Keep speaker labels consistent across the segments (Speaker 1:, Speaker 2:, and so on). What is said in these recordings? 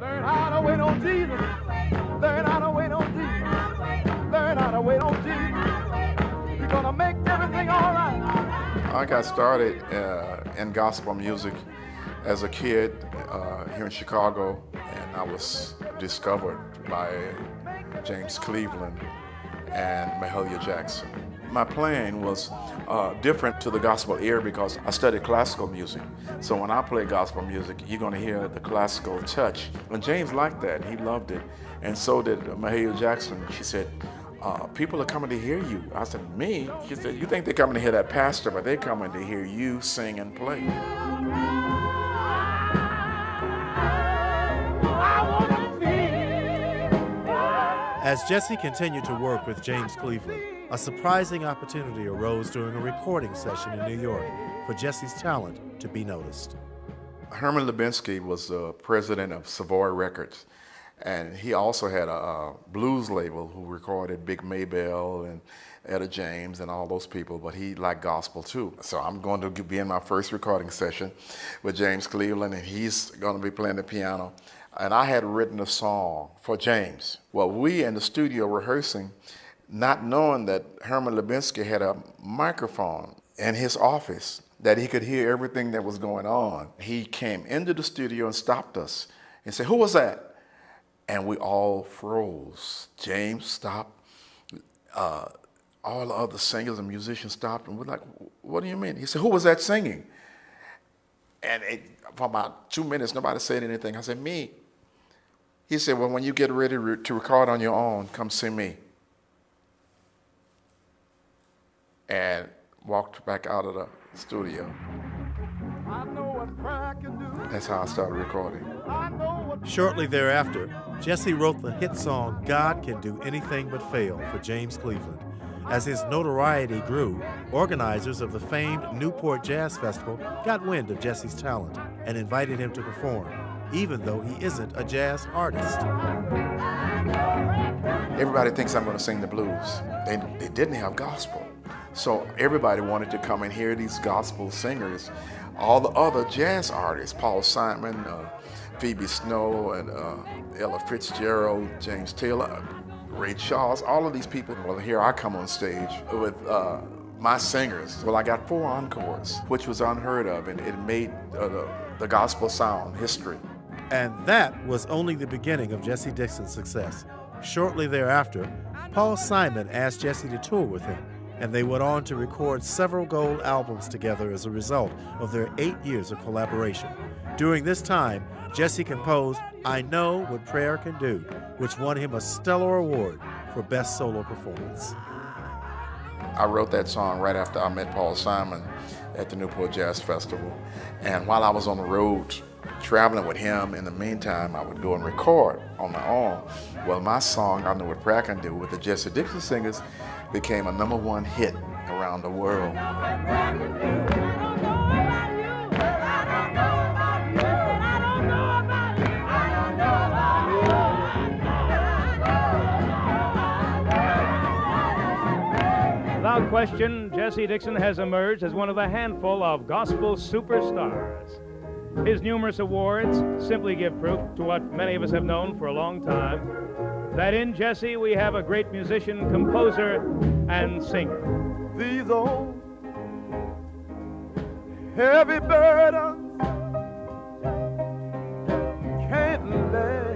Speaker 1: Learn how to wait on Jesus. Learn how to wait on Jesus. Learn how to wait on Jesus. He's gonna make everything all right.
Speaker 2: I got started in gospel music as a kid here in Chicago, and I was discovered by James Cleveland and Mahalia Jackson. My playing was different to the gospel ear because I studied classical music. So when I play gospel music, you're going to hear the classical touch. And James liked that. He loved it. And so did Mahalia Jackson. She said, people are coming to hear you. I said, me? She said, you think they're coming to hear that pastor, but they're coming to hear you sing and play.
Speaker 3: As Jesse continued to work with James Cleveland, a surprising opportunity arose during a recording session in New York for Jesse's talent to be noticed.
Speaker 2: Herman Lubinsky was the president of Savoy Records, and he also had a blues label who recorded Big Maybelle and Etta James and all those people, but he liked gospel too. So I'm going to be in my first recording session with James Cleveland, and he's going to be playing the piano. And I had written a song for James. Well, we in the studio rehearsing, not knowing that Herman Lubinsky had a microphone in his office that he could hear everything that was going on. He came into the studio and stopped us and said, "Who was that?" And we all froze. James stopped. All the other singers and musicians stopped, and we're like, "What do you mean?" He said, "Who was that singing?" And for about 2 minutes, nobody said anything. I said, "Me." He said, "Well, when you get ready to record on your own, come see me." And walked back out of the studio. That's how I started recording.
Speaker 3: Shortly thereafter, Jesse wrote the hit song God Can Do Anything But Fail for James Cleveland. As his notoriety grew, organizers of the famed Newport Jazz Festival got wind of Jesse's talent and invited him to perform, even though he isn't a jazz artist.
Speaker 2: Everybody thinks I'm going to sing the blues. They didn't have gospel. So everybody wanted to come and hear these gospel singers. All the other jazz artists, Paul Simon, Phoebe Snow, and Ella Fitzgerald, James Taylor, Ray Charles, all of these people. Well, here I come on stage with my singers. Well, I got 4 encores, which was unheard of, and it made the gospel sound history.
Speaker 3: And that was only the beginning of Jesse Dixon's success. Shortly thereafter, Paul Simon asked Jesse to tour with him, and they went on to record several gold albums together as a result of their 8 years of collaboration. During this time, Jesse composed I Know What Prayer Can Do, which won him a stellar award for Best Solo Performance.
Speaker 2: I wrote that song right after I met Paul Simon at the Newport Jazz Festival. And while I was on the road traveling with him, in the meantime, I would go and record on my own. Well, my song, I Know What Prayer Can Do, with the Jesse Dixon singers, became a #1 hit around the world.
Speaker 4: Without question, Jesse Dixon has emerged as one of a handful of gospel superstars. His numerous awards simply give proof to what many of us have known for a long time, that in Jesse we have a great musician, composer, and singer.
Speaker 1: These old heavy burdens can't last.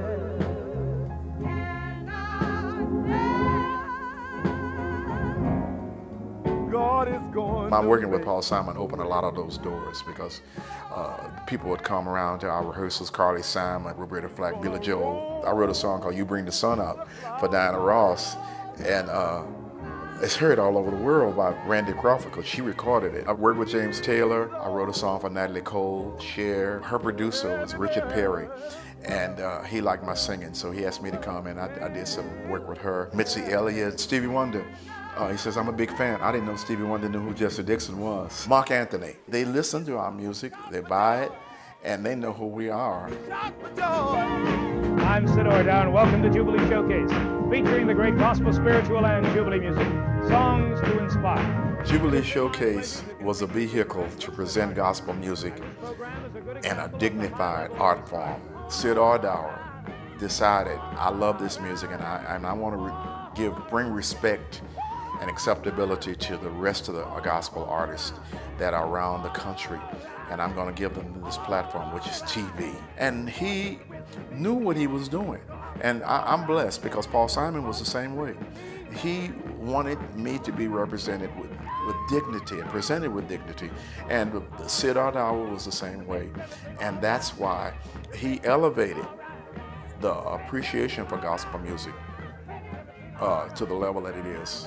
Speaker 1: God is going.
Speaker 2: My working with Paul Simon opened a lot of those doors because people would come around to our rehearsals, Carly Simon, Roberta Flack, Billy Joel. I wrote a song called You Bring the Sun Up for Diana Ross, and it's heard all over the world by Randy Crawford because she recorded it. I worked with James Taylor. I wrote a song for Natalie Cole, Cher. Her producer was Richard Perry, and he liked my singing, so he asked me to come, and I did some work with her. Mitzi Elliott, Stevie Wonder. He says, I'm a big fan. I didn't know Stevie Wonder knew who Jesse Dixon was. Mark Anthony. They listen to our music, they buy it, and they know who we are.
Speaker 4: I'm Sid Ordown. Welcome to Jubilee Showcase, featuring the great gospel, spiritual, and Jubilee music. Songs to inspire.
Speaker 2: Jubilee Showcase was a vehicle to present gospel music in a dignified art form. Sid Ordown decided I love this music and I want to bring respect and acceptability to the rest of the gospel artists that are around the country, and I'm going to give them this platform, which is TV. And he knew what he was doing, and I'm blessed because Paul Simon was the same way. He wanted me to be represented with dignity and presented with dignity, and the sit-out hour was the same way, and that's why he elevated the appreciation for gospel music to the level that it is.